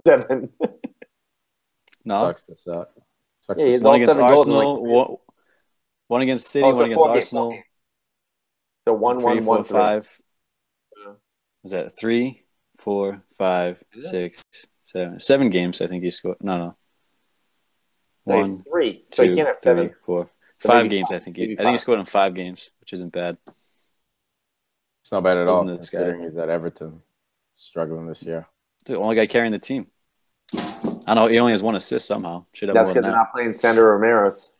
7. No, Sucks to suck. Sucks Yeah, to he's suck. one all against 7 goals in Arsenal, like one against City, oh, one so against 4 games. Arsenal. So 1, 3, 1, 4, 1, 3. 5. Is that 3, 4, 5, Is it? 6, 7? 7 games, I think he scored. No. So he's 1, 3. So he 2, can't have 3, 7. 4, So 5 maybe games. five, I think maybe I think he five. scored in 5 games, which isn't bad. It's not bad at Wasn't all, this considering guy? he's at Everton, struggling this year. The only guy carrying the team. I know he only has 1 assist somehow. Should have That's more because than they're that. not playing Sandro Romero's.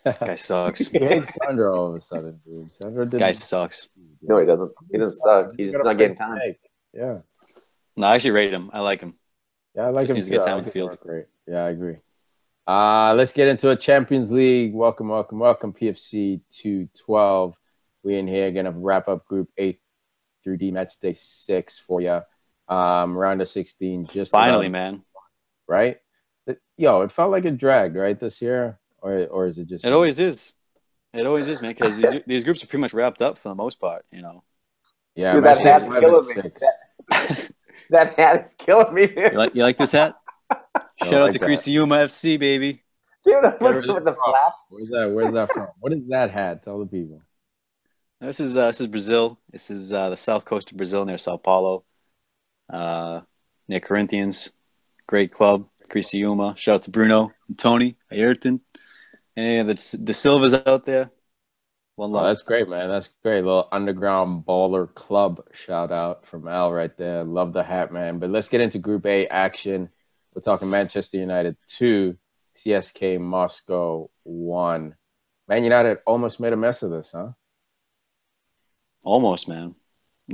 Guy sucks. He hates Sandro all of a sudden, dude. Sandro didn't. Guy sucks. No, he doesn't. He doesn't suck. He's just not getting time. Yeah. No, I actually rate him. I like him. Yeah, I like Just him needs to too. get I time like on the his field. work rate. Yeah, I agree. Let's get into a Champions League. Welcome, PFC 212. We in here gonna wrap up Group A through D match day 6 for you. Round of 16. Just Finally, about, man. right? Yo, it felt like a drag, right, this year, or is it just? It always is. It always is, man. Because these groups are pretty much wrapped up for the most part. You know. Yeah, Dude, match that day hat's 5 killing and me. 6. That hat is killing me, dude. You like this hat? Shout out like to that. Criciúma FC, baby. Dude, I'm Where's looking that with the from? flaps. Where's that from? What is that hat? Tell the people. This is Brazil. This is the south coast of Brazil near Sao Paulo, near Corinthians. Great club, Criciúma. Shout out to Bruno and Tony, Ayrton, and the Silvas out there. One Oh, love. that's great, man. That's great. Little underground baller club shout out from Al right there. Love the hat, man. But let's get into Group A action. We're talking Manchester United 2, CSK Moscow 1. Man United almost made a mess of this, huh? Almost, man.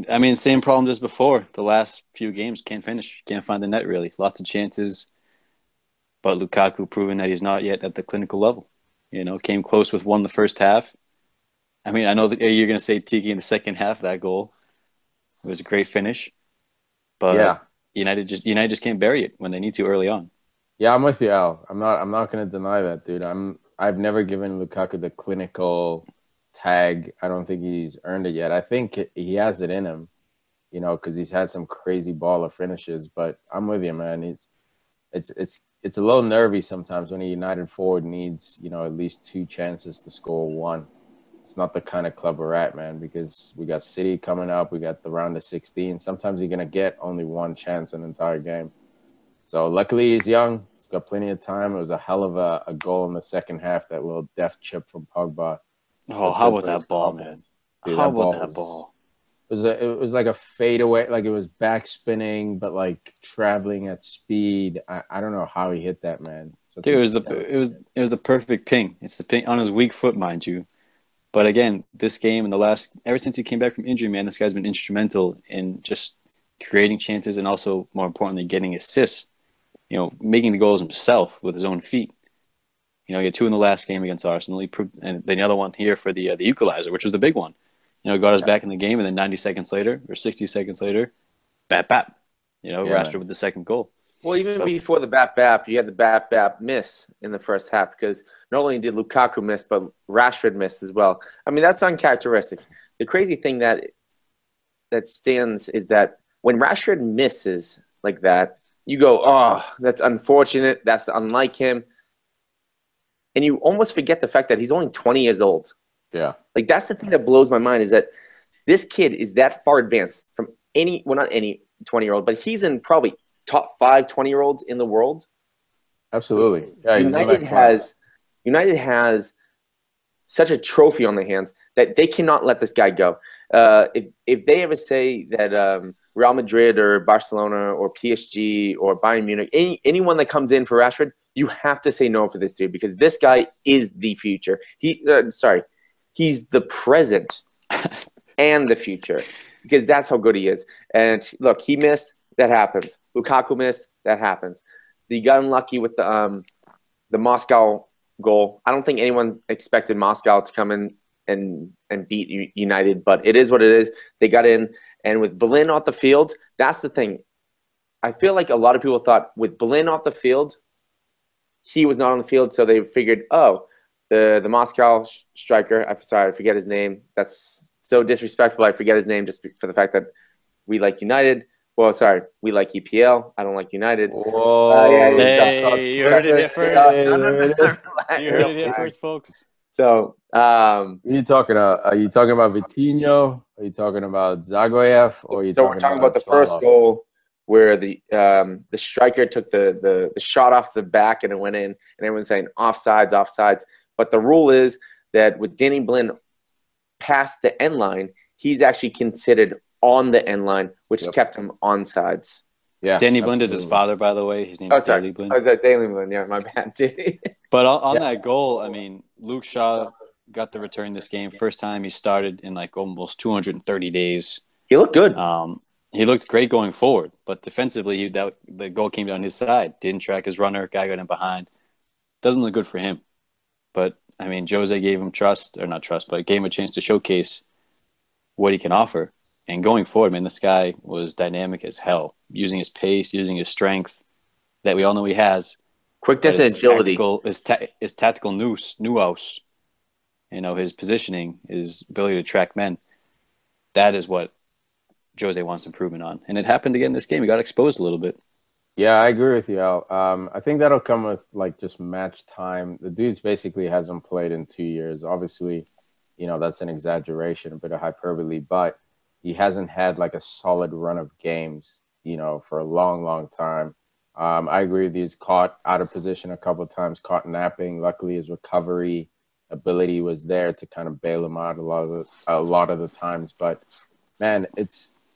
I mean, same problem as before. The last few games, can't finish. Can't find the net, really. Lots of chances. But Lukaku proving that he's not yet at the clinical level. You know, came close with one the first half. I mean, I know that you're going to say Tiki in the second half, that goal. It was a great finish. But Yeah. United just can't bury it when they need to early on. Yeah, I'm with you, Al. I'm not going to deny that, dude. I've never given Lukaku the clinical tag. I don't think he's earned it yet. I think he has it in him, you know, because he's had some crazy baller finishes. But I'm with you, man. It's a little nervy sometimes when a United forward needs, you know, at least 2 chances to score 1. It's not the kind of club we're at, man, because we got City coming up. We got the round of 16. Sometimes you're going to get only 1 chance an entire game. So luckily he's young. He's got plenty of time. It was a hell of a goal in the second half, that little deft chip from Pogba. Oh, how about that ball, man? Dude, how about that ball? It was like a fadeaway, like it was back spinning, but like traveling at speed. I don't know how he hit that, man. Dude, it was the perfect ping. It's the ping on his weak foot, mind you. But again, this game and ever since he came back from injury, man, this guy's been instrumental in just creating chances and also, more importantly, getting assists. You know, making the goals himself with his own feet. You know, he had 2 in the last game against Arsenal. He proved, and then the other one here for the equalizer, which was the big one. You know, got us back in the game, and then 90 seconds later or 60 seconds later, bap. You know, Rashford with the second goal. Well, even before the bap, you had the bap miss in the first half, because not only did Lukaku miss, but Rashford missed as well. I mean, that's uncharacteristic. The crazy thing that stands is that when Rashford misses like that, you go, oh, that's unfortunate. That's unlike him. And you almost forget the fact that he's only 20 years old. Yeah. Like, that's the thing that blows my mind, is that this kid is that far advanced from not any 20-year-old, but he's in probably top 5 20-year-olds in the world. Absolutely. Yeah, United has such a trophy on their hands that they cannot let this guy go. If they ever say that Real Madrid or Barcelona or PSG or Bayern Munich, anyone that comes in for Rashford, you have to say no for this dude, because this guy is the future. He's the present and the future, because that's how good he is. And look, he missed. That happens. Lukaku missed. That happens. He got unlucky with the Moscow goal. I don't think anyone expected Moscow to come in and beat United, but it is what it is. They got in, and with Berlin off the field, that's the thing. I feel like a lot of people thought with Berlin off the field, he was not on the field, so they figured, oh, the Moscow striker, I forget his name. That's so disrespectful. I forget his name just for the fact that we like United. Well, sorry, we like EPL. I don't like United. Whoa! Hey, you heard it here first. You heard it here Relax. first, folks. So, Are you talking about Vitinho? Are you talking about Zagoyev? Or are you so we're talking about the first goal where the striker took the shot off the back and it went in, and everyone's saying offsides. But the rule is that with Danny Blind past the end line, he's actually considered on the end line, which kept him onsides. Yeah, Danny Blind is his father, by the way. His name is Daley Blind. Oh, is that Daley Blind? Yeah, my bad. But on that goal, I mean, Luke Shaw got the return this game. First time he started in like almost 230 days. He looked good. He looked great going forward, but defensively, the goal came down his side. Didn't track his runner. Guy got in behind. Doesn't look good for him. But, I mean, Jose gave him but gave him a chance to showcase what he can offer. And going forward, man, this guy was dynamic as hell, using his pace, using his strength that we all know he has. Quickness and agility. His tactical nous, his positioning, his ability to track men. That is what Jose wants improvement on. And it happened again this game. He got exposed a little bit. Yeah, I agree with you, Al. I think that'll come with like just match time. The dude's basically hasn't played in 2 years. Obviously, that's an exaggeration, a bit of hyperbole, but he hasn't had like a solid run of games, for a long, long time. I agree with you. He's caught out of position a couple of times, caught napping. Luckily, his recovery ability was there to kind of bail him out a lot of the times. But man,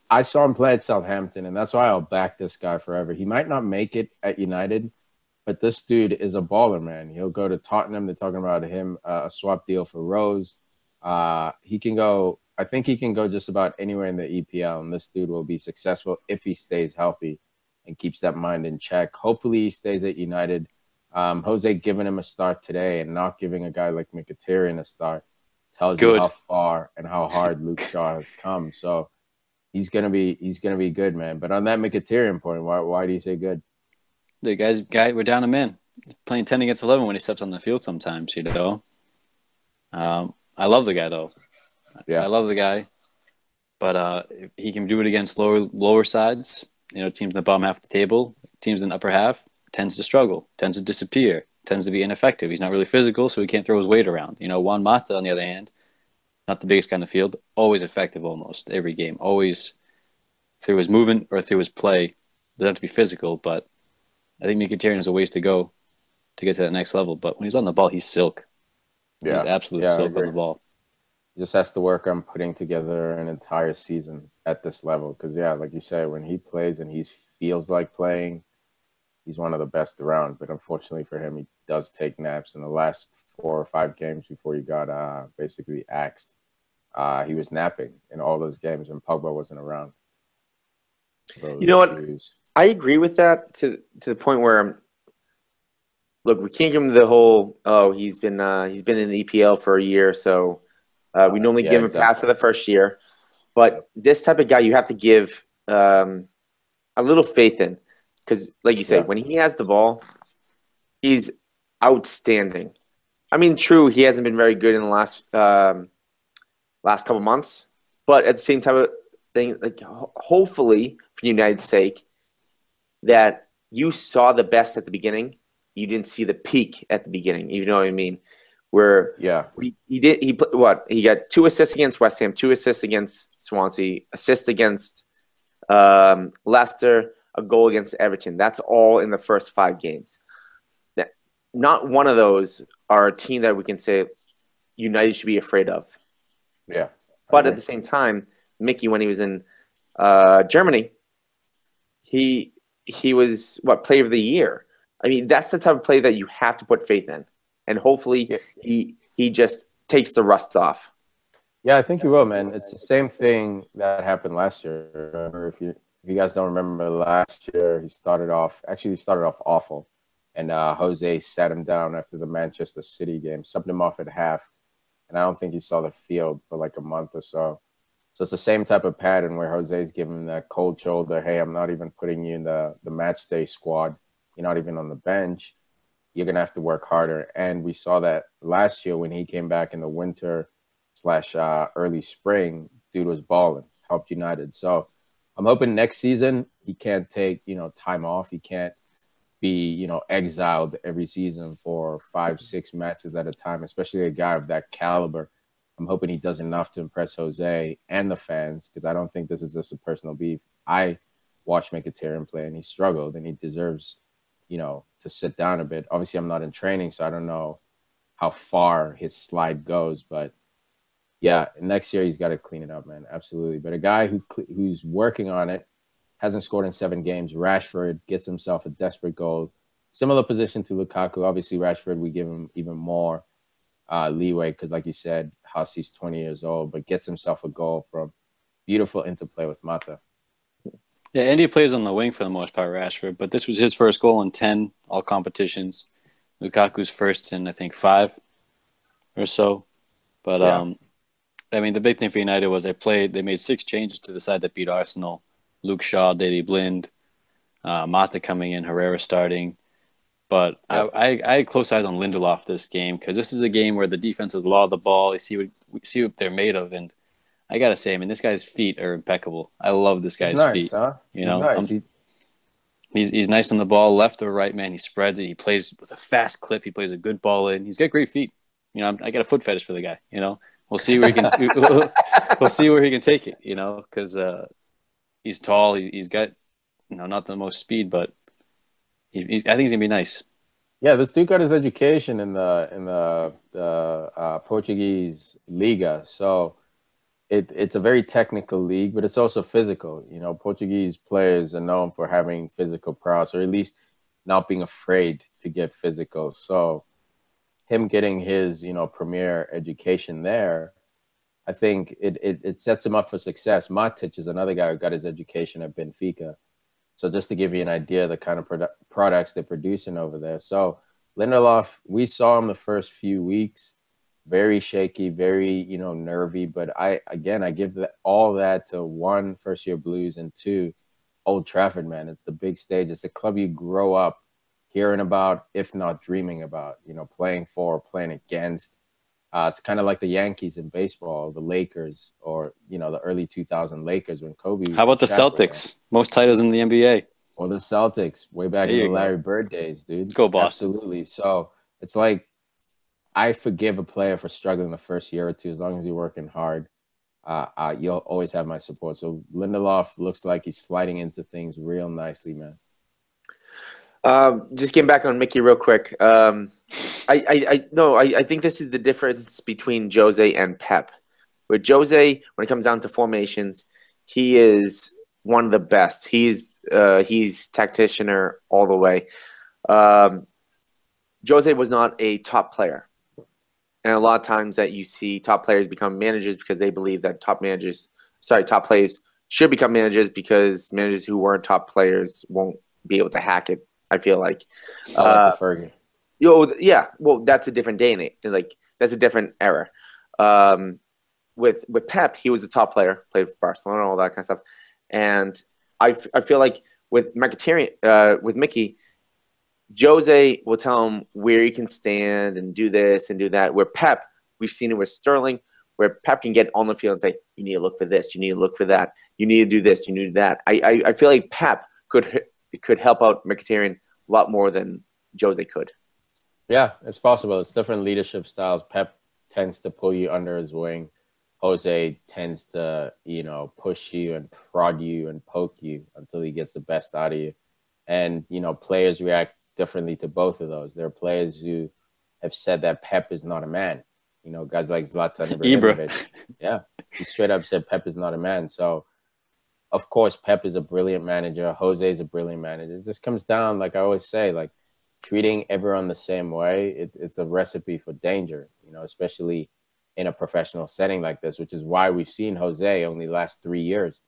I saw him play at Southampton, and that's why I'll back this guy forever. He might not make it at United, but this dude is a baller, man. He'll go to Tottenham. They're talking about him, a swap deal for Rose. He can go. I think he can go just about anywhere in the EPL, and this dude will be successful if he stays healthy and keeps that mind in check. Hopefully he stays at United. Jose giving him a start today and not giving a guy like Mkhitaryan a start tells you how far and how hard Luke Shaw has come. So he's gonna be good, man. But on that Mkhitaryan point, why do you say good? The guy, we're down a man. Playing 10 against 11 when he steps on the field sometimes, I love the guy, though. Yeah, I love the guy. But if he can do it against lower sides, teams in the bottom half of the table, teams in the upper half, tends to struggle, tends to disappear, tends to be ineffective. He's not really physical, so he can't throw his weight around. Juan Mata, on the other hand, not the biggest guy on the field, always effective almost every game. Always through his movement or through his play. Doesn't have to be physical, but I think Mkhitaryan has a ways to go to get to that next level. But when he's on the ball, he's silk. Yeah. He's absolute silk on the ball. He just has to work on putting together an entire season at this level. Because, like you say, when he plays and he feels like playing, he's one of the best around. But unfortunately for him, he does take naps. In the last 4 or 5 games before he got basically axed, he was napping in all those games when Pogba wasn't around. You know what? I agree with that to the point where, look, we can't give him the whole, he's been in the EPL for a year, so we normally give him a pass for the first year. But this type of guy, you have to give a little faith in, because, like you say, when he has the ball, he's outstanding. I mean, true, he hasn't been very good in the last couple months, but at the same time, like hopefully for United's sake, that you saw the best at the beginning, you didn't see the peak at the beginning. You know what I mean? Where he got 2 assists against West Ham, 2 assists against Swansea, assist against Leicester, a goal against Everton. That's all in the first 5 games. Not one of those are a team that we can say United should be afraid of. Yeah. But at the same time, Mickey, when he was in Germany, he was player of the year. I mean, that's the type of play that you have to put faith in, and hopefully he just takes the rust off. Yeah, I think he will, man. It's the same thing that happened last year. Remember, if you guys don't remember, last year he started off awful, and Jose sat him down after the Manchester City game, subbed him off at half, and I don't think he saw the field for like a month or so. So it's the same type of pattern where Jose's giving him that cold shoulder. Hey, I'm not even putting you in the match day squad. You're not even on the bench. You're going to have to work harder. And we saw that last year when he came back in the winter / early spring, dude was balling, helped United. So I'm hoping next season he can't take, time off. He can't be, exiled every season for 5-6 matches at a time, especially a guy of that caliber. I'm hoping he does enough to impress Jose and the fans, because I don't think this is just a personal beef. I watched Mkhitaryan play, and he struggled, and he deserves, to sit down a bit. Obviously, I'm not in training, so I don't know how far his slide goes. But, yeah, next year he's got to clean it up, man. Absolutely. But a guy who's working on it, hasn't scored in 7 games. Rashford gets himself a desperate goal. Similar position to Lukaku. Obviously, Rashford, we give him even more leeway because, like you said, Hussey's 20 years old, but gets himself a goal from beautiful interplay with Mata. Yeah, Andy plays on the wing for the most part, Rashford, but this was his first goal in 10 all competitions. Lukaku's first in, I think, 5 or so. But, Yeah. I mean, the big thing for United was they made 6 changes to the side that beat Arsenal. Luke Shaw, Daley Blind, Mata coming in, Herrera starting. But Yep. I had close eyes on Lindelof this game because this is a game where the defense is law of the ball. You see what they're made of, and I gotta say, I mean, this guy's feet are impeccable. I love this He's guy's nice, feet. huh? You He's know, nice. he's nice on the ball, left or right, man. He spreads it. He plays with a fast clip. He plays a good ball in. He's got great feet. You know, I got a foot fetish for the guy. You know, we'll see where he can. We'll see where he can take it. You know, because he's tall. He's got, not the most speed, but I think he's gonna be nice. Yeah, this dude got his education in the Portuguese Liga, so it's a very technical league, but it's also physical. You know, Portuguese players are known for having physical prowess, or at least not being afraid to get physical. So him getting his, premier education there, I think it sets him up for success. Matic is another guy who got his education at Benfica. So just to give you an idea of the kind of products they're producing over there. So Lindelof, we saw him the first few weeks, very shaky, very, nervy. But I give all that to 1, first-year Blues, and 2, Old Trafford, man. It's the big stage. It's a club you grow up hearing about, if not dreaming about, playing for, playing against. It's kind of like the Yankees in baseball, the Lakers, or, the early 2000 Lakers when Kobe. How about the Celtics? Most titles in the NBA. Or the Celtics, way back in the Larry Bird days, dude. Go Boston. Absolutely. So it's like, I forgive a player for struggling the first year or two as long as you're working hard. You'll always have my support. So Lindelof looks like he's sliding into things real nicely, man. Just getting back on Mickey real quick. I think this is the difference between Jose and Pep. With Jose, when it comes down to formations, he is one of the best. He's tacticianer all the way. Jose was not a top player. And a lot of times that you see top players become managers because they believe that top players should become managers because managers who weren't top players won't be able to hack it, I feel like. That's a Fergie. Yeah, well, that's a different day and age. Like, that's a different era. With Pep, he was a top player, played for Barcelona, all that kind of stuff. And I feel like with Mkhitaryan, with Mickey, Jose will tell him where he can stand and do this and do that. Where Pep, we've seen it with Sterling, where Pep can get on the field and say, you need to look for this, you need to look for that, you need to do this, you need to do that. I feel like Pep could help out Mkhitaryan a lot more than Jose could. Yeah, it's possible. It's different leadership styles. Pep tends to pull you under his wing. Jose tends to, push you and prod you and poke you until he gets the best out of you. And, players react differently to both of those. There are players who have said that Pep is not a man. Guys like Zlatan Ibrahimovic. Yeah, he straight up said Pep is not a man. So, of course, Pep is a brilliant manager. Jose is a brilliant manager. It just comes down, like I always say, like treating everyone the same way. It's a recipe for danger, especially in a professional setting like this, which is why we've seen Jose only last 3 years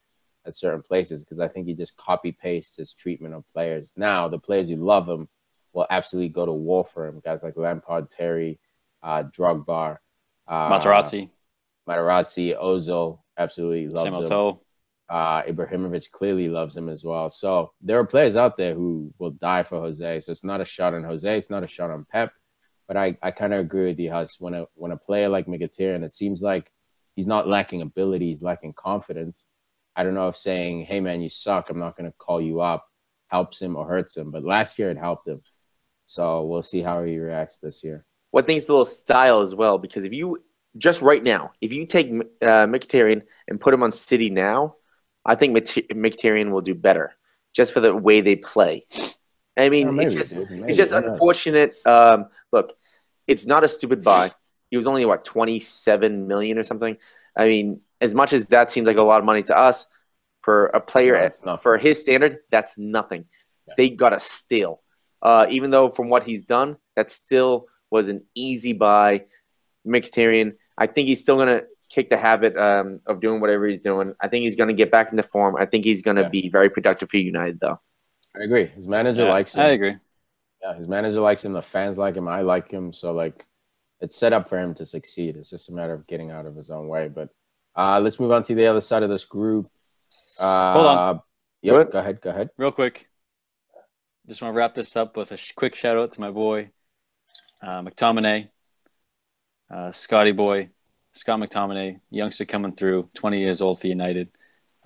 at certain places, because I think he just copy-pastes his treatment of players. Now, the players who love him will absolutely go to war for him. Guys like Lampard, Terry, Drogba, Materazzi, Ozil absolutely loves him. Ibrahimovic clearly loves him as well. So there are players out there who will die for Jose. So it's not a shot on Jose. It's not a shot on Pep. But I kind of agree with you, Huss. When a player like Mkhitaryan, it seems like he's not lacking ability. He's lacking confidence. I don't know if saying, hey, man, you suck, I'm not going to call you up, helps him or hurts him. But last year it helped him. So we'll see how he reacts this year. What thing's a little style as well, because if you just right now, if you take Mkhitaryan and put him on City now, I think Mkhitaryan will do better just for the way they play. I mean, maybe, it's maybe. just unfortunate. Look, it's not a stupid buy. He was only, what, 27 million or something? I mean, as much as that seems like a lot of money to us, for a player for his standard, that's nothing. Yeah. They got a steal. Even though from what he's done, that still was an easy buy. Mkhitaryan, I think he's still going to kick the habit of doing whatever he's doing. I think he's going to get back into form. I think he's going to be very productive for United, though. I agree. His manager likes him. I agree. Yeah, his manager likes him. The fans like him. I like him. So, like, it's set up for him to succeed. It's just a matter of getting out of his own way. But let's move on to the other side of this group. Hold on. Yep, go ahead. Real quick. Just want to wrap this up with a quick shout-out to my boy, McTominay, Scott McTominay, youngster coming through, 20 years old for United.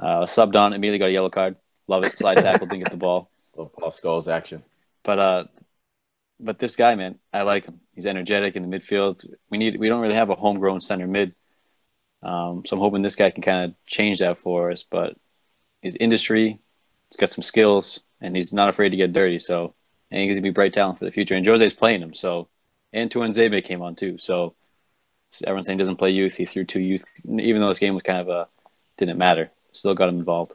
Subbed on, immediately got a yellow card. Love it. Slide tackle, didn't get the ball. Little Paul Scholes action. But this guy, man, I like him. He's energetic in the midfield. We don't really have a homegrown center mid. So I'm hoping this guy can kind of change that for us. But his industry, he's got some skills, and he's not afraid to get dirty. So I think he's going to be bright talent for the future. And Jose's playing him. So, and Tuanzebe came on too. So everyone's saying he doesn't play youth. He threw 2 youth, even though this game was kind of didn't matter. Still got him involved.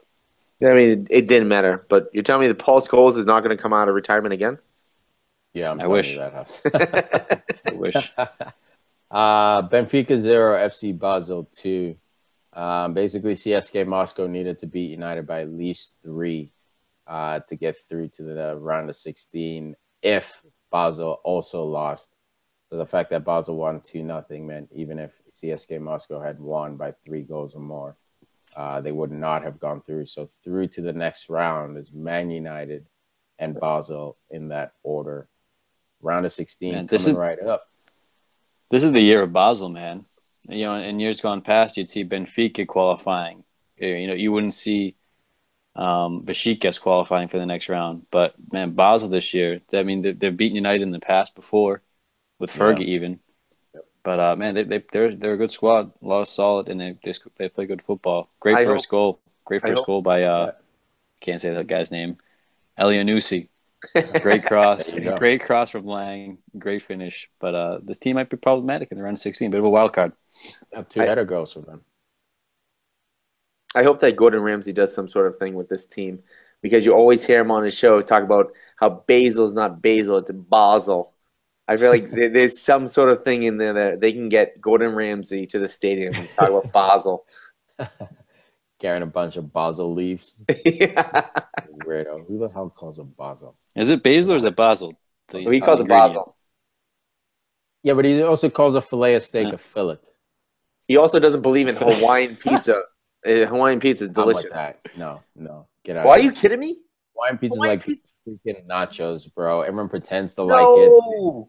Yeah, I mean, it didn't matter. But you're telling me that Paul Scholes is not going to come out of retirement again? Yeah, I wish. You that house. I wish. Benfica 0, FC Basel 2. Basically, CSK Moscow needed to beat United by at least 3 to get through to the round of 16 if Basel also lost. So the fact that Basel won 2-0 meant even if CSK Moscow had won by 3 goals or more, they would not have gone through. So through to the next round is Man United and Basel in that order. Round of 16 coming right up. This is the year of Basel, man. You know, in years gone past, you'd see Benfica qualifying. You know, you wouldn't see Besiktas qualifying for the next round. But, man, Basel this year, I mean, they've beaten United in the past before, with Fergie even. Yep. But, man, they're a good squad, a lot of solid, and they play good football. Great first goal by, can't say that guy's name, Elianusi. Great cross. Great cross from Lang. Great finish. But this team might be problematic in the round of 16. Bit of a wild card. Yeah, 2 header goals for them. I hope that Gordon Ramsay does some sort of thing with this team, because you always hear him on his show talk about how Basil's not Basel, it's Basel. I feel like there's some sort of thing in there that they can get Gordon Ramsay to the stadium and talk about Basel. Carrying a bunch of Basel leaves. Yeah. Weirdo. Who the hell calls it Basel? Is it Basel or is it Basel? He calls it Basel. Yeah, but he also calls a fillet of steak a fillet. He also doesn't believe in Hawaiian pizza. Hawaiian pizza is delicious. Like that. No. Get out. Why are you kidding me? Hawaiian pizza is like freaking nachos, bro. Everyone pretends to like it.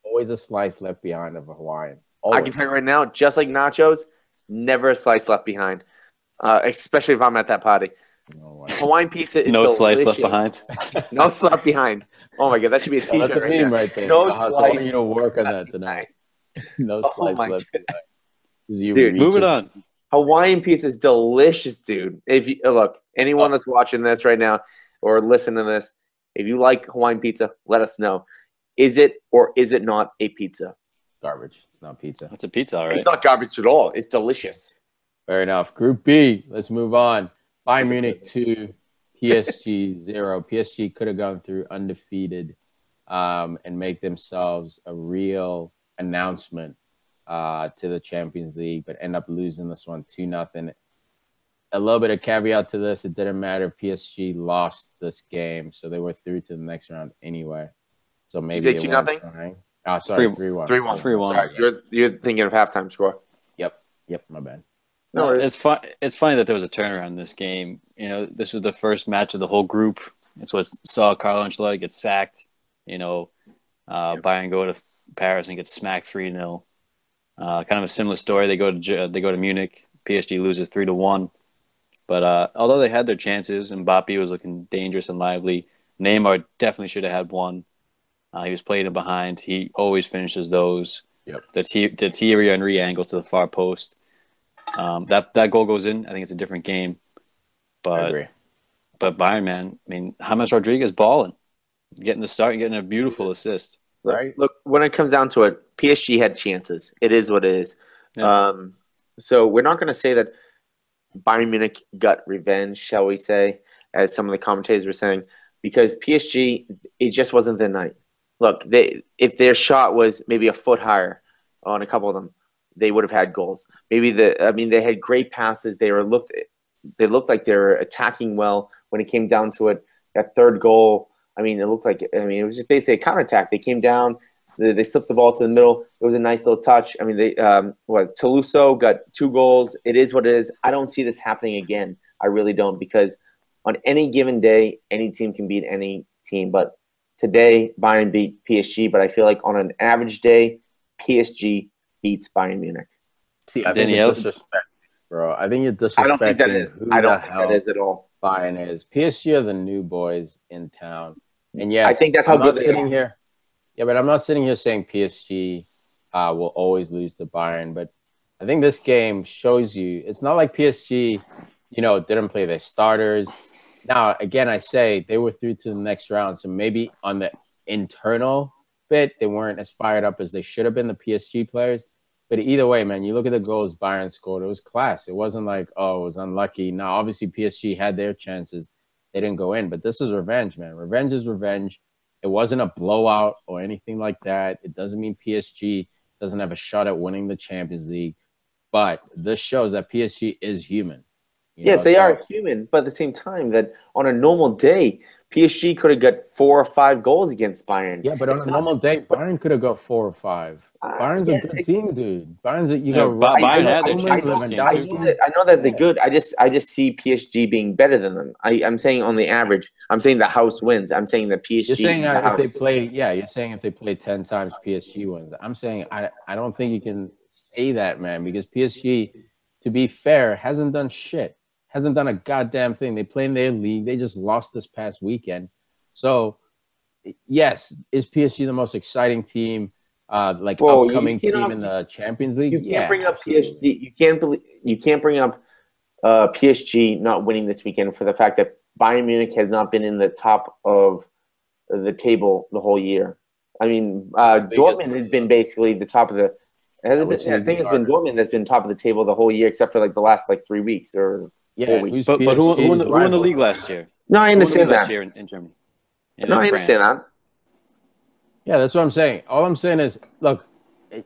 Always a slice left behind of a Hawaiian. Always. I can tell you right now, just like nachos, never a slice left behind. Especially if I'm at that party. No Hawaiian pizza is no delicious. Slice left behind. No slice left behind. Oh my god, that should be a t-shirt. That's a meme right there. No slice. slice. I want you to work on that tonight. No slice left behind. Dude, move it on. Hawaiian pizza is delicious, dude. If you look, anyone that's watching this right now or listening to this, if you like Hawaiian pizza, let us know. Is it or is it not a pizza? Garbage. It's not pizza. It's a pizza, all right. It's not garbage at all. It's delicious. Fair enough. Group B. Let's move on. Bayern Munich 2, PSG 0. PSG could have gone through undefeated and make themselves a real announcement to the Champions League, but end up losing this one 2-0. A little bit of caveat to this: it didn't matter. PSG lost this game, so they were through to the next round anyway. So maybe you say 2-0? Oh, sorry, 3-1. 3-1. 3-1. Sorry, you're thinking of halftime score. Yep, my bad. No, it's fun. It's funny that there was a turnaround in this game. You know, this was the first match of the whole group. It's what saw Carlo Ancelotti get sacked. You know, Bayern go to Paris and get smacked 3-0. Kind of a similar story. They go to Munich. PSG loses 3-1. But although they had their chances, Mbappe was looking dangerous and lively. Neymar definitely should have had one. He was playing in behind. He always finishes those. Yep. The Thierry Henry angle to the far post. That goal goes in. I think it's a different game. I agree. But Bayern, man, I mean, James Rodriguez balling, getting the start and getting a beautiful assist. Right. Look, when it comes down to it, PSG had chances. It is what it is. Yeah. So we're not going to say that Bayern Munich got revenge, shall we say, as some of the commentators were saying, because PSG, it just wasn't their night. Look, if their shot was maybe a foot higher on a couple of them, they would have had goals. Maybe they had great passes. They looked like they were attacking well. When it came down to it, that third goal, it looked like it was just basically a counterattack. They came down, they slipped the ball to the middle. It was a nice little touch. Toulouse got 2 goals. It is what it is. I don't see this happening again. I really don't, because on any given day, any team can beat any team. But today, Bayern beat PSG. But I feel like on an average day, PSG beats Bayern Munich. See, I think it's disrespect, bro. I think you're disrespecting. I don't think that is. I don't think that is at all. Bayern is. PSG are the new boys in town, and yes, I think that's how good they are. Here. Yeah, but I'm not sitting here saying PSG will always lose to Bayern. But I think this game shows you it's not like PSG, didn't play their starters. Now, again, I say they were through to the next round, so maybe on the internal bit, they weren't as fired up as they should have been, the PSG players. But either way, man, you look at the goals Bayern scored, it was class. It wasn't like, oh, it was unlucky. Now, obviously, PSG had their chances. They didn't go in. But this is revenge, man. Revenge is revenge. It wasn't a blowout or anything like that. It doesn't mean PSG doesn't have a shot at winning the Champions League. But this shows that PSG is human. Yes, they are human. But at the same time, that on a normal day, PSG could have got 4 or 5 goals against Bayern. Yeah, but on a normal day, Bayern could have got 4 or 5. Bayern's a good team, dude. Bayern had their chances. I know that they're good. I just see PSG being better than them. I'm saying on the average. I'm saying the house wins. I'm saying that PSG. You're saying if they play, you're saying if they play 10 times, PSG wins. I'm saying I don't think you can say that, man, because PSG, to be fair, hasn't done shit. Hasn't done a goddamn thing. They play in their league. They just lost this past weekend. So, yes, is PSG the most exciting team? Upcoming team in the Champions League. You can't bring up PSG. You can't bring up PSG not winning this weekend for the fact that Bayern Munich has not been in the top of the table the whole year. Dortmund has been basically the top of the. I think it's been Dortmund that's been top of the table the whole year, except for the last 3 weeks or 4 weeks. But who won the league last year? No, I understand that. Last year in Germany. I understand that. Yeah, that's what I'm saying. All I'm saying is, look,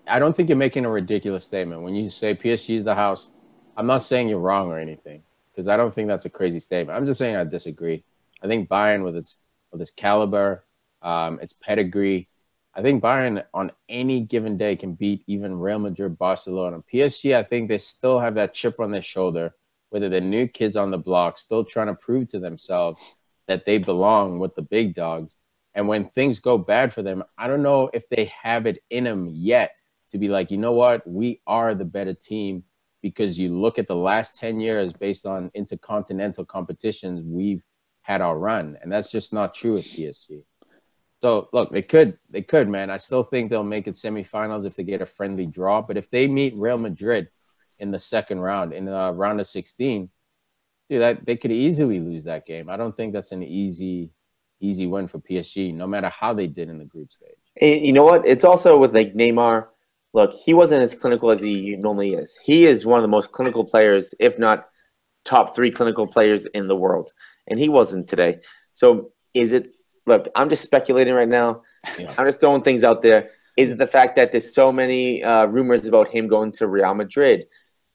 I don't think you're making a ridiculous statement when you say PSG is the house. I'm not saying you're wrong or anything, because I don't think that's a crazy statement. I'm just saying I disagree. I think Bayern, with its caliber, its pedigree, I think Bayern on any given day can beat even Real Madrid, Barcelona. PSG, I think they still have that chip on their shoulder, whether they're new kids on the block, still trying to prove to themselves that they belong with the big dogs. And when things go bad for them, I don't know if they have it in them yet to be like, you know what, we are the better team, because you look at the last 10 years based on intercontinental competitions, we've had our run. And that's just not true with PSG. So, look, they could, man. I still think they'll make it semifinals if they get a friendly draw. But if they meet Real Madrid in the second round, in the round of 16, dude, they could easily lose that game. I don't think that's an easy win for PSG, no matter how they did in the group stage. And you know what? It's also with Neymar. Look, he wasn't as clinical as he normally is. He is one of the most clinical players, if not top 3 clinical players in the world. And he wasn't today. So is it – look, I'm just speculating right now. Yeah. I'm just throwing things out there. Is it the fact that there's so many rumors about him going to Real Madrid?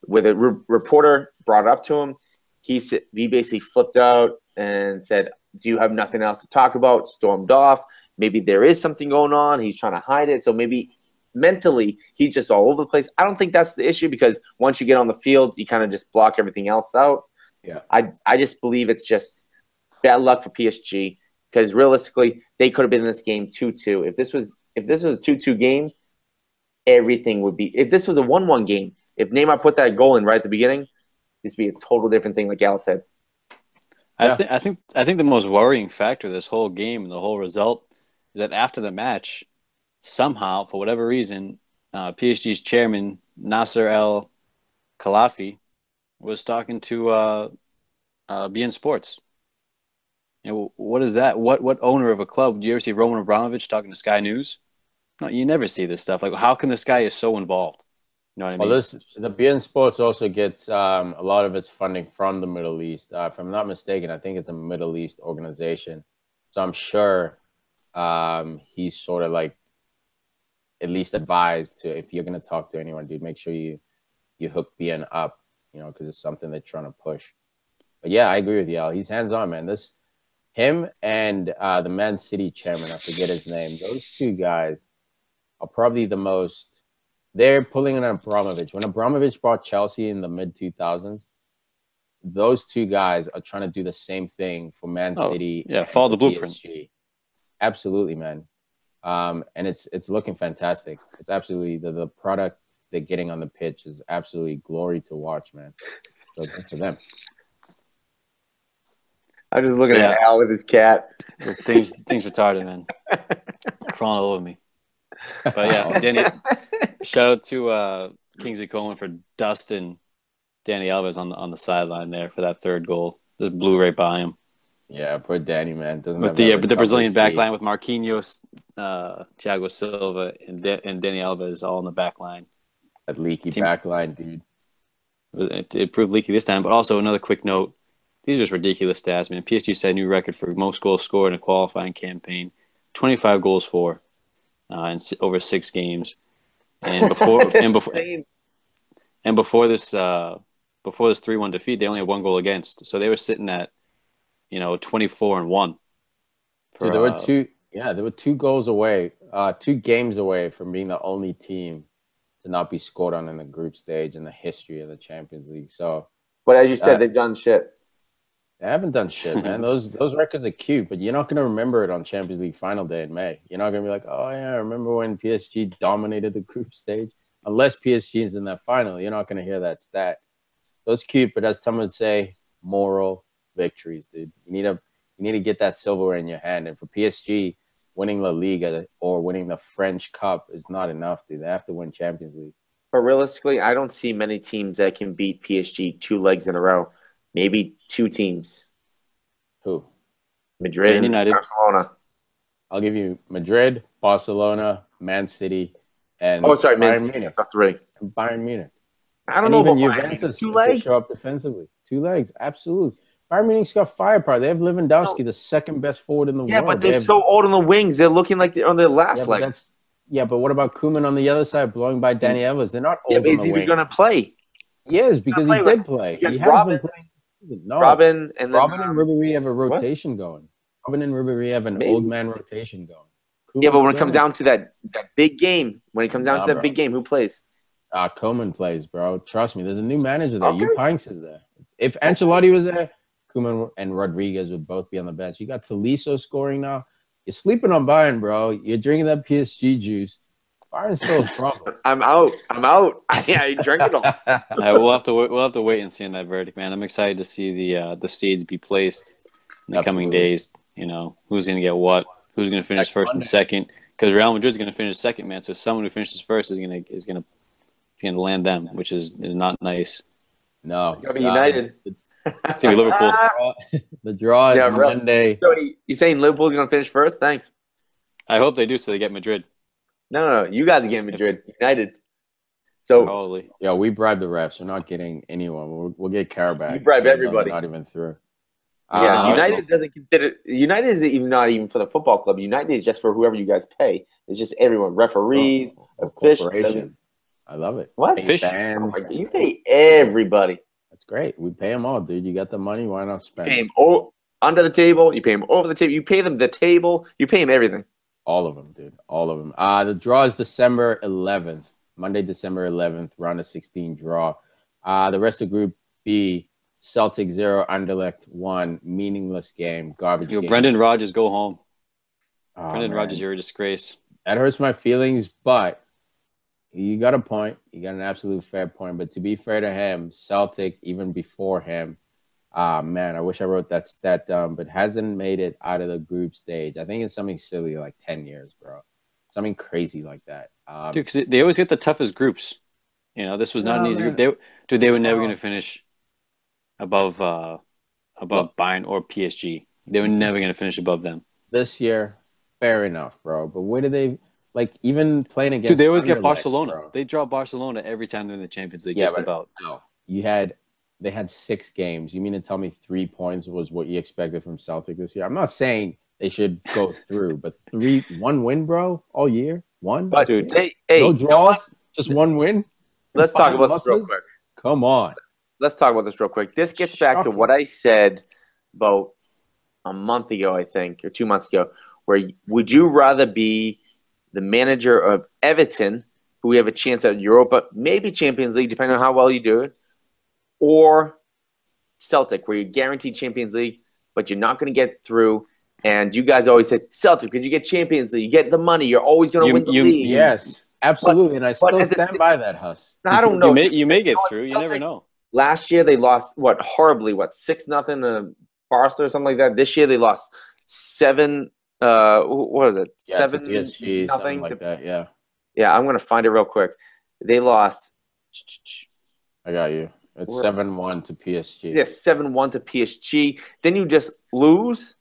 Where the reporter brought it up to him, he basically flipped out and said, do you have nothing else to talk about? Stormed off. Maybe there is something going on. He's trying to hide it. So maybe mentally he's just all over the place. I don't think that's the issue, because once you get on the field, you kind of just block everything else out. Yeah. I just believe it's just bad luck for PSG, because realistically they could have been in this game 2-2. If this was a 2-2 game, everything would be – if this was a 1-1 game, if Neymar put that goal in right at the beginning, this would be a total different thing, like Al said. I think the most worrying factor of this whole game and the whole result is that after the match, somehow, for whatever reason, PSG's chairman Nasser El Khelafi was talking to beIN Sports. You know, what is that? What owner of a club? Do you ever see Roman Abramovich talking to Sky News? No, you never see this stuff. Like, how come this guy is so involved? You know what I mean? Well, the beIN Sports also gets a lot of its funding from the Middle East. If I'm not mistaken, I think it's a Middle East organization. So I'm sure he's sort of like at least advised to, if you're going to talk to anyone, dude, make sure you hook beIN up, you know, because it's something they're trying to push. But yeah, I agree with you, Al. He's hands-on, man. Him and the Man City chairman, I forget his name. Those two guys are probably the most. They're pulling on Abramovich. When Abramovich bought Chelsea in the mid-2000s, those two guys are trying to do the same thing for Man City. Yeah, follow the blueprint. PSG. Absolutely, man. And it's looking fantastic. It's absolutely the product they're getting on the pitch is absolutely glory to watch, man. So good for them. I'm just looking at Al with his cat. Things retarded, man. Crawling all over me. But yeah, Danny, shout out to Kingsley Coman for dusting Danny Alves on the sideline there for that third goal. Just blew right by him. Yeah, poor Danny, man. With the Brazilian backline with Marquinhos, Thiago Silva, and Danny Alves all in the backline. That leaky backline, dude. It proved leaky this time. But also another quick note: these are just ridiculous stats, man. PSG set a new record for most goals scored in a qualifying campaign. 25 goals for. In over 6 games, and before this 3-1 defeat, they only had 1 goal against. So they were sitting at 24-1. Dude, there were 2 goals away, 2 games away from being the only team to not be scored on in the group stage in the history of the Champions League. So, but as you said, they've done shit. They haven't done shit, man. Those records are cute, but you're not going to remember it on Champions League final day in May. You're not going to be like, oh, yeah, I remember when PSG dominated the group stage. Unless PSG is in that final, you're not going to hear that stat. Those cute, but as Tom would say, moral victories, dude. You need to get that silverware in your hand. And for PSG, winning La Liga or winning the French Cup is not enough, dude. They have to win Champions League. But realistically, I don't see many teams that can beat PSG 2 legs in a row. Maybe 2 teams. Who? Madrid and United. Barcelona. I'll give you Madrid, Barcelona, Man City, and Bayern Munich. That's 3. And Bayern Munich. I don't know even about Juventus 2 legs. Show up defensively. 2 legs, absolutely. Bayern Munich's got firepower. They have Lewandowski, the second best forward in the world. Yeah, but they're so old on the wings. They're looking like they're on their last leg. But what about Koeman on the other side, blowing by Danny Alves? They're not old on the wings. Is he going to play? Yes, because he did play. He hasn't been playing. No, Robin and Ribéry have a rotation going. Robin and Ribéry have an old man rotation going. Yeah, but when it comes down to that big game, big game, who plays? Koeman plays, bro. Trust me. There's a new manager there. Okay. Pinks is there. If Ancelotti was there, Koeman and Rodriguez would both be on the bench. You got Tolisso scoring now. You're sleeping on Bayern, bro. You're drinking that PSG juice. Bayern's still a problem. I'm out. Yeah, you drink it all. We'll have to wait and see on that verdict, man. I'm excited to see the seeds be placed in the coming days. You know, who's going to get what, who's going to finish first and second. Because Real Madrid's going to finish second, man. So someone who finishes first is going to land them, which is not nice. No, it's going to be United. It's going to be Liverpool. The draw is Monday. So you saying Liverpool's going to finish first? Thanks. I hope they do, so they get Madrid. No. You guys are getting Madrid. United. So probably. Yeah, we bribe the refs. We're not getting anyone. We'll get Carabao. You bribe everybody. Not even through. Yeah, United doesn't consider. United is not even for the football club. United is just for whoever you guys pay. It's just everyone, referees, officials. I love it. What? Fans. You pay everybody. That's great. We pay them all, dude. You got the money. Why not spend? You pay them under the table. You pay them over the table. You pay them the table. You pay them everything. All of them, dude. All of them. The draw is December 11th. Monday, December 11th. Round of 16 draw. The rest of Group B, Celtic 0, Anderlecht 1. Meaningless game. Garbage game. Brendan Rodgers, go home. Brendan Rodgers, you're a disgrace. That hurts my feelings, but You got a point. You got an absolute fair point. But to be fair to him, Celtic, even before him, man, I wish I wrote that stat down, but hasn't made it out of the group stage. I think it's something silly like 10 years, bro. Something crazy like that. Dude, because they always get the toughest groups. You know, this was not an easy group. They were never going to finish above Bayern or PSG. They were never going to finish above them. This year, fair enough, bro. But where do they like even playing against? Dude, they always get Anderlecht, Barcelona. bro. They draw Barcelona every time they're in the Champions League. Yeah, just but about. no, they had 6 games. You mean to tell me 3 points was what you expected from Celtic this year? I'm not saying they should go through, but 1 win, bro, all year. One, But dude, no draws, just 1 win. Let's talk about this real quick. Come on. Let's talk about this real quick. This gets back to what I said about a month ago, I think, or 2 months ago, where would you rather be the manager of Everton, who we have a chance at Europa, maybe Champions League, depending on how well you do it, or Celtic, where you're guaranteed Champions League, but you're not going to get through. And you guys always said Celtic because you get Champions League, you get the money, you're always going to win the league. Yes, absolutely, and I still stand by that, Huss. I don't know. You may get through. Celtic, you never know. Last year they lost horribly 6-0 to Barca or something like that. This year they lost 7. What is it? 7 to PSG, nothing like that. Yeah. Yeah, I'm gonna find it real quick. They lost. I got you. It's 7-1 to PSG. Yeah, 7-1 to PSG. Then you just lose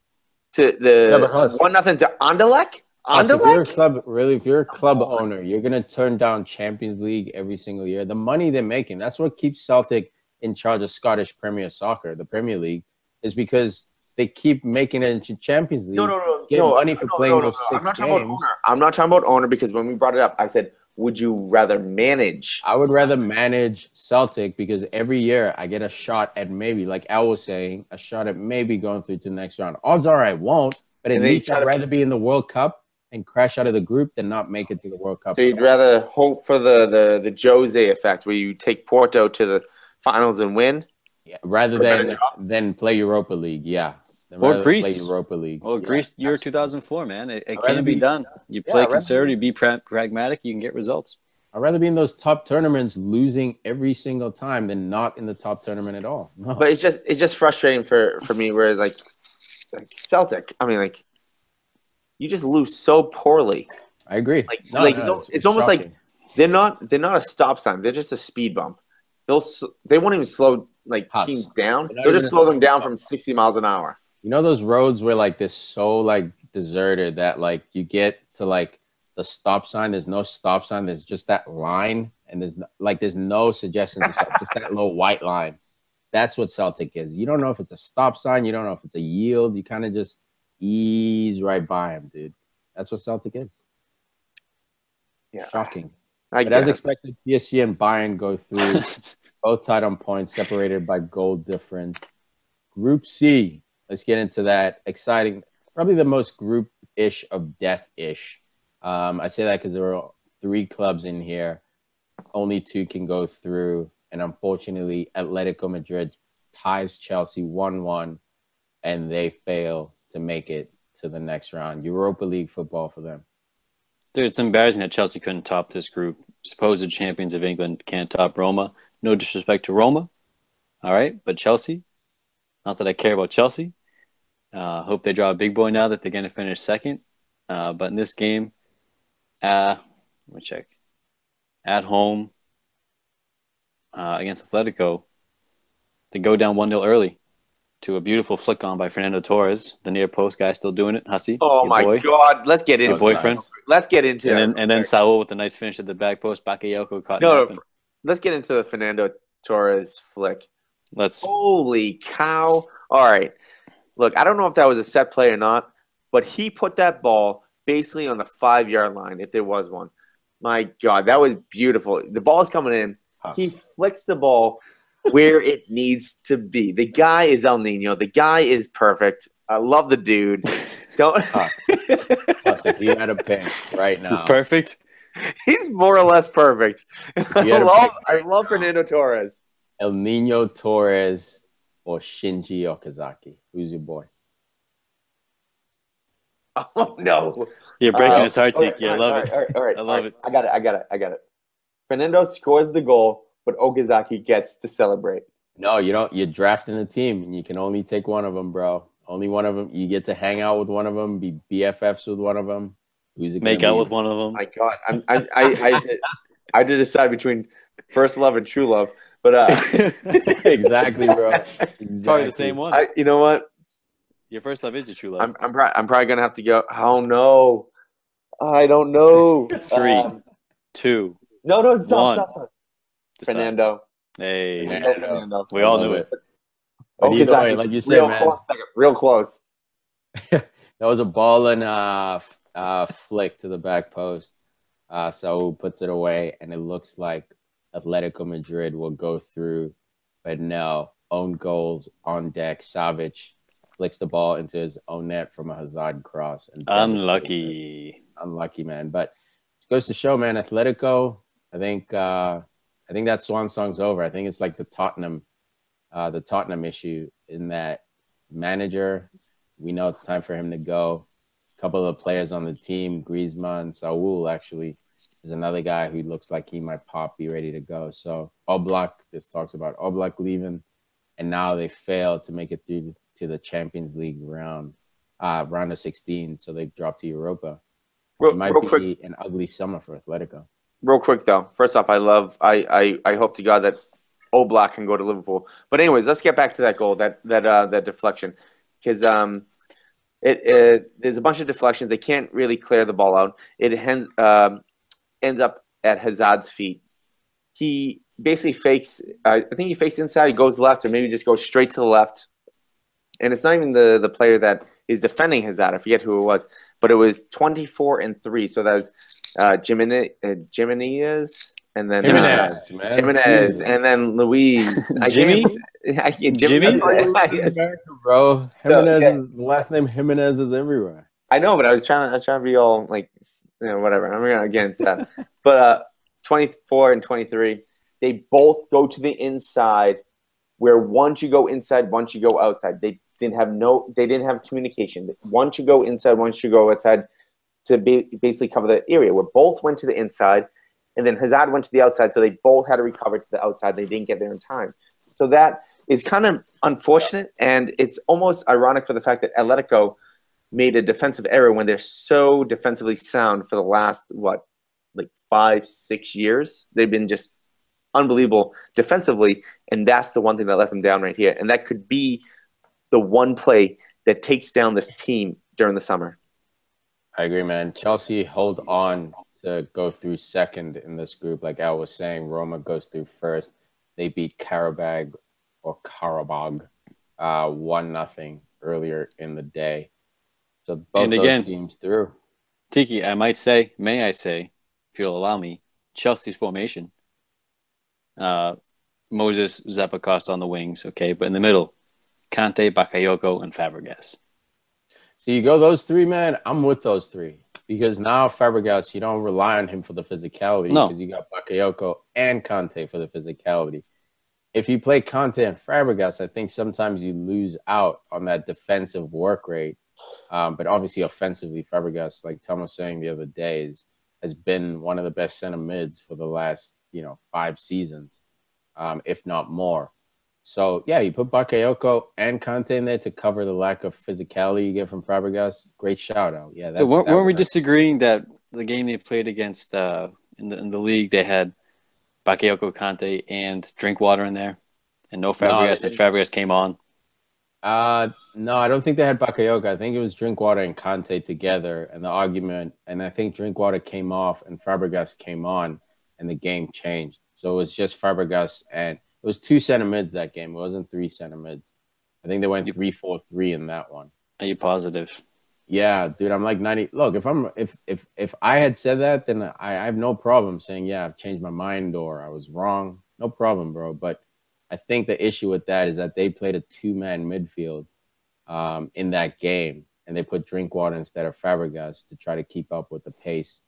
to the 1-0 to Anderlecht. If you're a club owner, you're gonna turn down Champions League every single year. The money they're making, that's what keeps Celtic in charge of Scottish Premier Soccer, the Premier League, is because they keep making it into Champions League. No, money for playing those 6 games. I'm not talking about owner because when we brought it up, I said, would you rather manage? I would rather manage Celtic because every year I get a shot at maybe, like Al was saying, a shot at maybe going through to the next round. Odds are I won't, but at least I'd rather be in the World Cup and crash out of the group than not make it to the World Cup. So you'd rather hope for the Jose effect where you take Porto to the finals and win? Yeah, rather than play Europa League, yeah. Or Greece. Play Europa League. Well, Greece, year 2004, man. It can be done. You play conservative, be pragmatic, you can get results. I'd rather be in those top tournaments losing every single time than not in the top tournament at all. No. But it's just frustrating for me where like Celtic, I mean, like, you just lose so poorly. I agree. It's almost shocking. Like they're not a stop sign. They're just a speed bump. They won't even slow teams down. They'll just slow them down from 60 miles an hour. You know those roads where like they're so like deserted that like you get to like the stop sign, there's no stop sign, there's just that line, and there's no suggestion to stop, just that little white line. That's what Celtic is. You don't know if it's a stop sign, you don't know if it's a yield, you kind of just ease right by him, dude. That's what Celtic is. Yeah. Shocking. But as expected, PSG and Bayern go through, both tied on points, separated by goal difference. Group C. Let's get into that. Exciting. Probably the most group-ish of death-ish. I say that because there are 3 clubs in here. Only 2 can go through. And unfortunately, Atletico Madrid ties Chelsea 1-1, and they fail to make it to the next round. Europa League football for them. Dude, it's embarrassing that Chelsea couldn't top this group. Supposed champions of England can't top Roma. No disrespect to Roma. All right, but Chelsea, not that I care about Chelsea. Hope they draw a big boy now that they're going to finish second. But in this game, let me check. At home against Atletico, they go down 1-0 early to a beautiful flick on by Fernando Torres, the near post guy still doing it. Hussey. Oh, my God. Let's get into boyfriend. Let's get into it. And then Saul with a nice finish at the back post. Bakayoko caught let's get into the Fernando Torres flick. Let's. Holy cow. All right. Look, I don't know if that was a set play or not, but he put that ball basically on the 5-yard line, if there was one. My God, that was beautiful. The ball is coming in. He flicks the ball where it needs to be. The guy is El Nino. The guy is perfect. I love the dude. Don't. If you had a pick right now, he's perfect. He's more or less perfect. I love Fernando Torres. El Nino Torres or Shinji Okazaki. Who's your boy? Oh no! You're breaking his heart, Tiki. I love it. All right. I love it. I got it. Fernando scores the goal, but Okazaki gets to celebrate. No, you don't. You're drafting a team, and you can only take one of them, bro. Only one of them. You get to hang out with one of them, be BFFs with one of them. Who's it Make out with one of them. My God, I had to decide between first love and true love, but exactly, bro. Exactly. Probably the same one. You know what? Your first love is your true love. I'm probably gonna have to go. Oh no, I don't know. 3, 2. No, stop. Decide. Fernando. Hey, Fernando. We all knew it. But either way, like you said, man, real close. That was a ball and flick to the back post. Saul puts it away, and it looks like Atletico Madrid will go through, but no, own goals on deck. Savage flicks the ball into his own net from a Hazard cross. And unlucky, man. But it goes to show, man, Atletico. I think that swan song's over. I think it's like the Tottenham issue in that manager. We know it's time for him to go. A couple of players on the team, Griezmann, Saul actually is another guy who looks like he might be ready to go. So Oblak, this talks about Oblak leaving, and now they failed to make it through to the Champions League round of 16. So they dropped to Europa. It might be an ugly summer for Atletico. Real quick though, first off, I hope to God that Oblak can go to Liverpool. But anyways, let's get back to that goal, that deflection, because there's a bunch of deflections. They can't really clear the ball out. It ends up at Hazard's feet. He basically fakes. I think he fakes inside. He goes left, or maybe just goes straight to the left. And it's not even the player that is defending Hazard. I forget who it was, but it was 24-3. So that was Jimenez, and then Jimenez, and then Luis. Jimmy, bro. Jimenez's last name Jimenez is everywhere. I know, but I was trying to be all like, whatever. I'm gonna get into that. But 24 and 23, they both go to the inside, where once you go inside, once you go outside. They didn't have communication. Once you go inside, once you go outside, to basically cover the area. Where both went to the inside, and then Hazard went to the outside, so they both had to recover to the outside. They didn't get there in time. So that is kind of unfortunate, and it's almost ironic for the fact that Atletico made a defensive error when they're so defensively sound for the last, 5-6 years. They've been just unbelievable defensively, and that's the one thing that let them down right here. And that could be the one play that takes down this team during the summer. I agree, man. Chelsea hold on to go through second in this group. Like Al was saying, Roma goes through first. They beat Karabag 1-0 earlier in the day. So both those teams through. Tiki, may I say, if you'll allow me, Chelsea's formation. Moses, Zappacosta on the wings, okay, but in the middle, Kante, Bakayoko, and Fabregas. So you go those three, man. I'm with those three because now Fabregas, you don't rely on him for the physicality because you got Bakayoko and Kante for the physicality. If you play Kante and Fabregas, I think sometimes you lose out on that defensive work rate. But obviously, offensively, Fabregas, like Tom was saying the other day, has been one of the best center mids for the last 5 seasons, if not more. So, yeah, you put Bakayoko and Kante in there to cover the lack of physicality you get from Fabregas. Great shout-out. Yeah. So weren't we disagreeing that the game they played against in the league, they had Bakayoko, Kante, and Drinkwater in there, and no Fabregas, and Fabregas came on? No, I don't think they had Bakayoko. I think it was Drinkwater and Kante together, and the argument, and I think Drinkwater came off and Fabregas came on, and the game changed. So it was just Fabregas and it was 2 center mids that game. It wasn't 3 center mids. I think they went 3-4-3 in that one. Are you positive? Yeah, dude. I'm like 90. Look, if I had said that, then I have no problem saying, yeah, I've changed my mind or I was wrong. No problem, bro. But I think the issue with that is that they played a 2-man midfield in that game, and they put Drinkwater instead of Fabregas to try to keep up with the pace.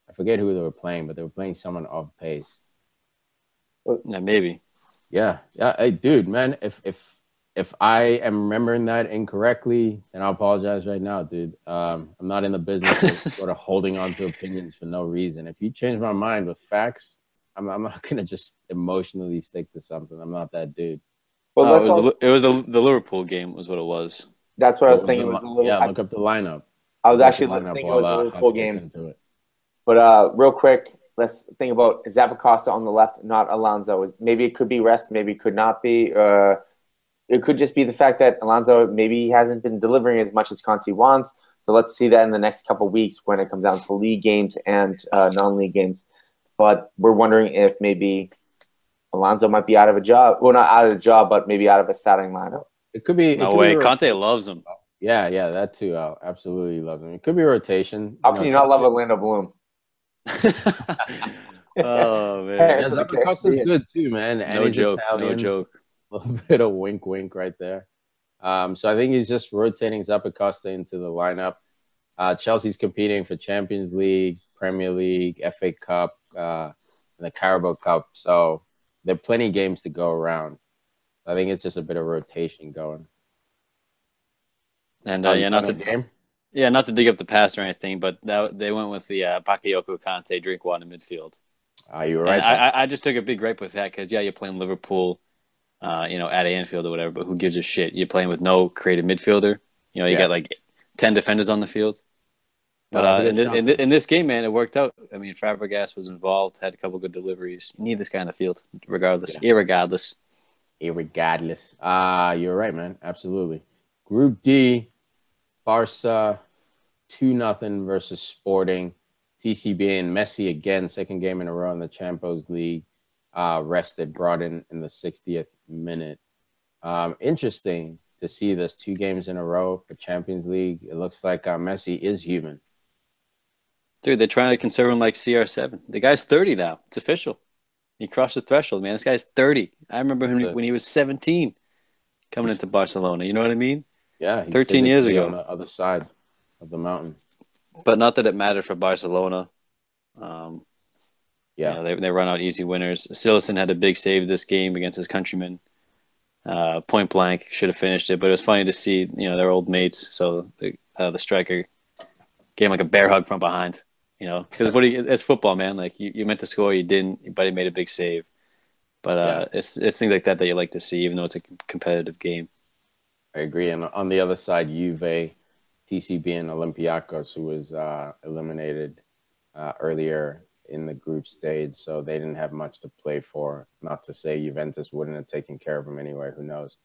I forget who they were playing, but they were playing someone off pace. Yeah, maybe. Yeah. Hey, dude, man, if I am remembering that incorrectly, then I apologize right now, dude. I'm not in the business of sort of holding on to opinions for no reason. If you change my mind with facts, I'm not gonna just emotionally stick to something. I'm not that dude. Well, it was the Liverpool game was what it was. that's what I was thinking. It was a little. Yeah, look up the lineup. I was Look up the actually lineup thinking it while was a Liverpool Huss gets game. into it. But real quick, let's think about Zappacosta on the left, not Alonso. Maybe it could be rest, maybe it could not be. It could just be the fact that Alonso maybe hasn't been delivering as much as Conte wants. So let's see that in the next couple of weeks when it comes down to league games and non-league games. But we're wondering if maybe Alonso might be out of a job. Well, not out of a job, but maybe out of a starting lineup. It could be. No way. Conte loves him. Yeah, that too. Absolutely loves him. It could be rotation. How can you not love Orlando Bloom? Oh man, Zappacosta's good too, man. And no he's joke. Italian, No joke. A little bit of wink right there. So I think he's just rotating Zappacosta into the lineup. Chelsea's competing for Champions League, Premier League, FA Cup, and the Carabao Cup. So there are plenty of games to go around. I think it's just a bit of rotation going. And not to dig up the past or anything, but they went with the Bakayoko Conte Drinkwater in midfield. You were right. I just took a big gripe with that because you're playing Liverpool, at Anfield or whatever, but who gives a shit? You're playing with no creative midfielder. You got like 10 defenders on the field. But in this game, man, it worked out. I mean, Fabregas was involved, had a couple good deliveries. You need this guy on the field, irregardless. You're right, man. Absolutely. Group D, Barca 2-0 versus Sporting. TCB and Messi again, second game in a row in the Champions League. Rested, brought in the 60th minute. Interesting to see this 2 games in a row for Champions League. It looks like Messi is human. Dude, they're trying to conserve him like CR7. The guy's 30 now. It's official. He crossed the threshold, man. This guy's 30. I remember him when he was 17 coming into Barcelona. You know what I mean? Yeah. 13 years ago. On the other side of the mountain. But not that it mattered for Barcelona. They run out easy winners. Silesen had a big save this game against his countrymen. Point blank, should have finished it. But it was funny to see, their old mates. So the striker gave him like a bear hug from behind. Because it's football, man. Like you meant to score, you didn't, but he made a big save. But it's things like that you like to see, even though it's a competitive game. I agree. And on the other side, Juve, TCB, and Olympiacos, who was eliminated earlier in the group stage, so they didn't have much to play for. Not to say Juventus wouldn't have taken care of them anyway. Who knows?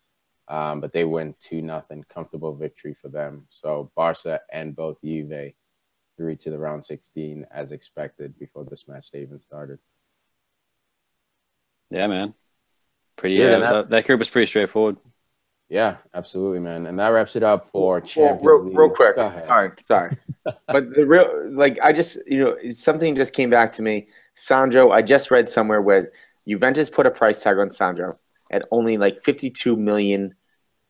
But they win 2-0, comfortable victory for them. So Barca and both Juve through to the round 16 as expected before this match they even started. Yeah, man. That group was pretty straightforward. Yeah, absolutely, man. And that wraps it up for Champions League. Real quick. Sorry. But the real, something just came back to me. Sandro, I just read somewhere where Juventus put a price tag on Sandro at only like 52 million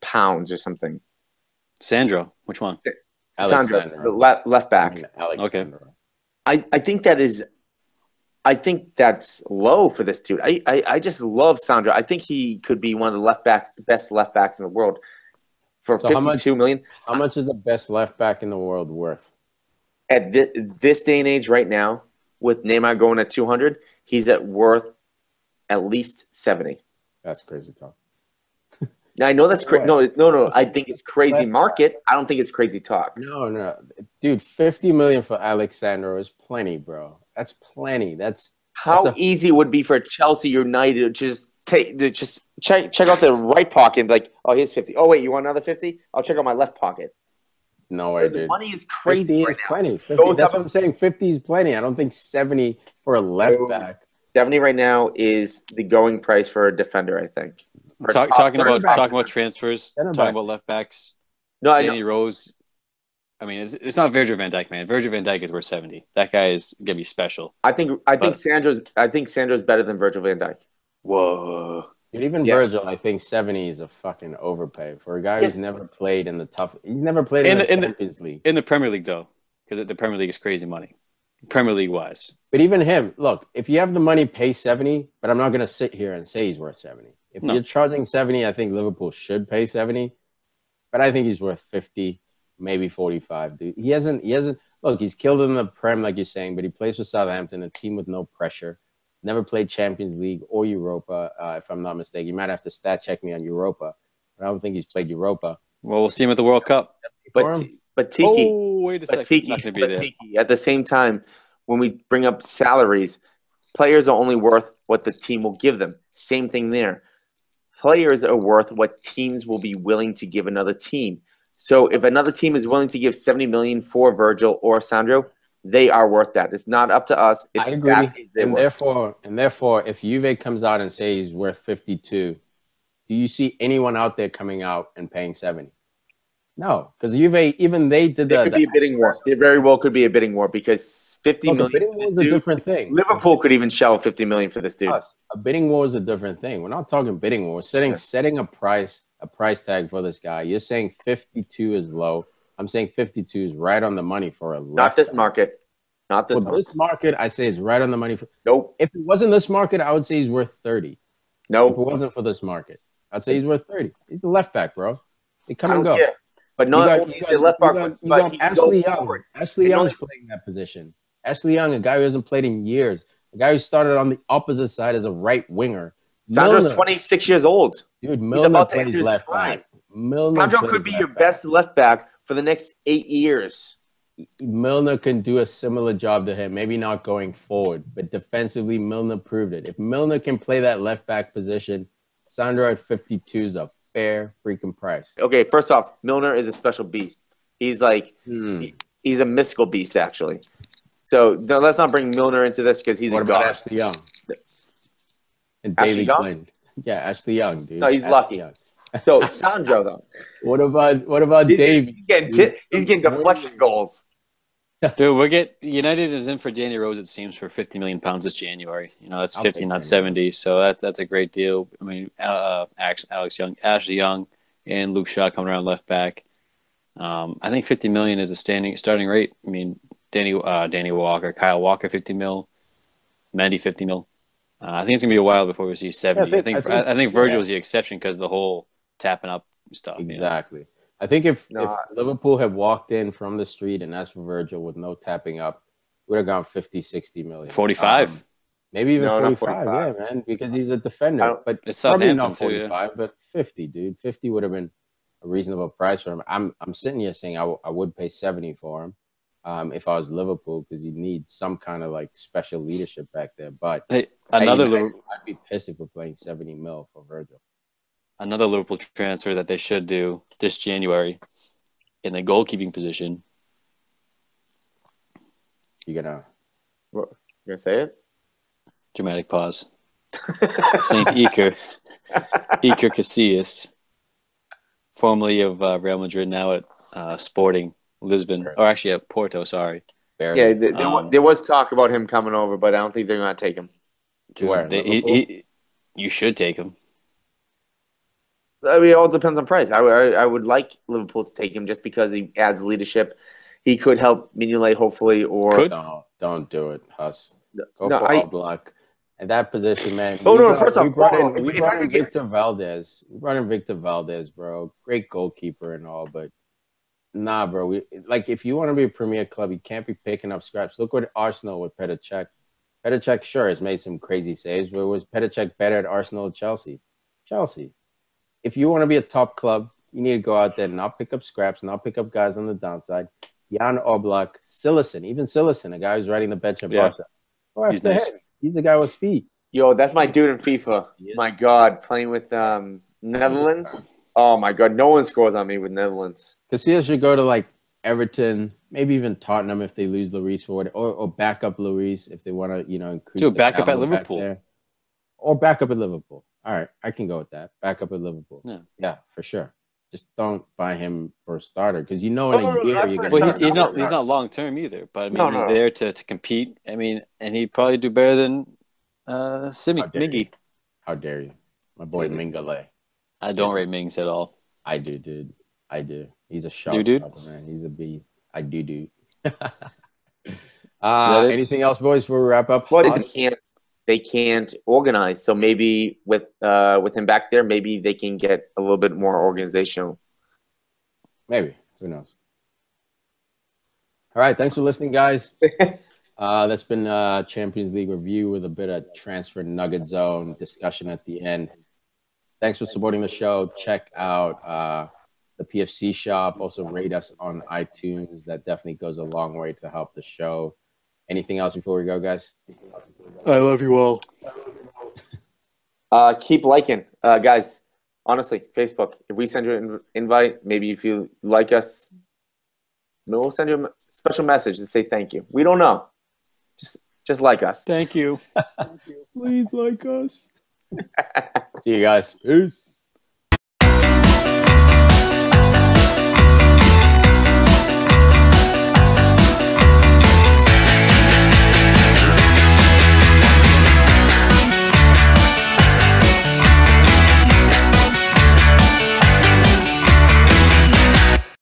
pounds or something. Sandro, which one? Sandro, the left back. Okay. I think that's low for this dude. I just love Sandro. I think he could be one of the best left backs in the world. For 52 million. How much is the best left back in the world worth? At this day and age right now, with Neymar going at 200, he's worth at least 70. That's crazy talk. I know that's crazy. No. I think it's crazy market. I don't think it's crazy talk. No. Dude, 50 million for Alexandro is plenty, bro. That's plenty. That's easy it would be for Chelsea United to just check out the right pocket and be like, oh, here's 50. Oh, wait, you want another 50? I'll check out my left pocket. No way, dude. The money is crazy right now. Plenty. 50, that's what I'm saying. 50 is plenty. I don't think 70 for a left back. 70 right now is the going price for a defender, I think. Talking about transfers, talking about left backs. No, Danny Rose. I mean, it's not Virgil van Dijk, man. Virgil van Dijk is worth 70. That guy is gonna be special. I think Sandro's better than Virgil van Dijk. Whoa. Dude, even Virgil, I think 70 is a fucking overpay for a guy who's never played in the tough. He's never played in the Champions League. In the Premier League, though, because the Premier League is crazy money. Premier League wise. But even him, look, if you have the money, pay 70. But I'm not gonna sit here and say he's worth 70. If you're charging 70, I think Liverpool should pay 70. But I think he's worth 50, maybe 45. Dude, he hasn't. Look, he's killed in the Prem, like you're saying, but he plays for Southampton, a team with no pressure. Never played Champions League or Europa, if I'm not mistaken. You might have to stat check me on Europa, but I don't think he's played Europa. Well, we'll see him at the World Cup. But Tiki, Oh, wait a second. Tiki, Not going to be there. Tiki, at the same time, when we bring up salaries, players are only worth what the team will give them. Same thing there. Players are worth what teams will be willing to give another team. So if another team is willing to give 70 million for Virgil or Sandro, they are worth that. It's not up to us. It's I agree. And therefore, if Juve comes out and says he's worth 52, do you see anyone out there coming out and paying 70? No, because Juve, even they did that. There could be a bidding war. There very well could be a bidding war because 50 million. Bidding war is a different thing. Liverpool could even shell 50 million for this dude. A bidding war is a different thing. We're not talking bidding war. We're setting a price tag for this guy. You're saying 52 is low. I'm saying 52 is right on the money for a left. Not this market. Not this market. This market, I say it's right on the money. Nope. If it wasn't this market, I would say he's worth 30. Nope. If it wasn't for this market, I'd say he's worth 30. He's a left back, bro. They come and go. Care. But not only the left back, but Ashley Young. Ashley Young's playing that position. Ashley Young, a guy who hasn't played in years. A guy who started on the opposite side as a right winger. Sandro's 26 years old. Dude, Milner plays left back. Sandro could be your best left back for the next 8 years. Milner can do a similar job to him. Maybe not going forward, but defensively, Milner proved it. If Milner can play that left back position, Sandro at 52 is a fair freaking price. Okay, first off, Milner is a special beast. He's like he's a mystical beast, actually. So let's not bring Milner into this because he's what a about god. Ashley Young and Ashley David Quinn? Yeah, Ashley Young, dude. No, he's Ashley lucky. Young. So Sandro though. What about David? He's getting deflection goals. Dude, United is in for Danny Rose, it seems, for £50 million this January. You know, that's 50, not 70. So that's a great deal. I mean, Alex Young, Ashley Young, and Luke Shaw coming around left back. I think 50 million is a starting rate. I mean, Danny Walker, Kyle Walker, 50 mil, Mendy, 50 mil. I think it's gonna be a while before we see 70. I think Virgil is the exception because of the whole tapping up stuff. Exactly. You know? I think if Liverpool had walked in from the street and asked for Virgil with no tapping up, would have gone 50, 60 million. 45. Maybe even 45, yeah, man, because he's a defender. But it's probably not 45, but 50, dude. 50 would have been a reasonable price for him. I'm sitting here saying I would pay 70 for him if I was Liverpool because you need some kind of like special leadership back there. But hey, I'd be pissed if we're playing 70 mil for Virgil. Another Liverpool transfer that they should do this January in the goalkeeping position. You're gonna say it? Dramatic pause. Saint Iker Casillas, formerly of Real Madrid, now at Sporting Lisbon, or actually at Porto. Sorry. Yeah, there was talk about him coming over, but I don't think they're going to take him. You should take him. I mean, it all depends on price. I would like Liverpool to take him just because he adds leadership. He could help Mignolet, hopefully, or don't do it, Huss. Go for Oblak. At that position, man. We brought in Victor Valdez. We brought in Victor Valdez, bro. Great goalkeeper and all, but nah, bro. If you want to be a premier club, you can't be picking up scraps. Look what Arsenal with Petr Cech. Petr Cech, sure, has made some crazy saves, but was Petr Cech better at Arsenal or Chelsea? Chelsea. If you want to be a top club, you need to go out there and not pick up scraps, not pick up guys on the downside. Jan Oblak, Cillison, a guy who's riding the bench at Barca. He's nice. He's a guy with feet. Yo, that's my dude in FIFA. Yes. My God, playing with Netherlands. Oh, my God. No one scores on me with Netherlands. Casillas should go to, like, Everton, maybe even Tottenham if they lose Lloris for it, or back up Lloris if they want to, increase the back up at Liverpool. Or back up at Liverpool. All right, I can go with that. Back up at Liverpool. Yeah, for sure. Just don't buy him for a starter because in a year you're going to. Well, he's not long term either. But I mean, he's there to compete. I mean, and he'd probably do better than Miggy. How dare you, my boy Mingale? I don't rate Mings at all. I do, dude. I do. He's a showstopper, man. He's a beast. I do. Anything else, boys? Before we wrap up, they can't organize. So maybe with him back there, maybe they can get a little bit more organizational. Maybe. Who knows? All right. Thanks for listening, guys. That's been Champions League review with a bit of transfer nugget zone discussion at the end. Thanks for supporting the show. Check out the PFC shop. Also rate us on iTunes. That definitely goes a long way to help the show. Anything else before we go, guys? I love you all. Keep liking, guys. Honestly, Facebook. If we send you an invite, maybe if you like us, we'll send you a special message to say thank you. We don't know. Just like us. Thank you. Please like us. See you guys. Peace.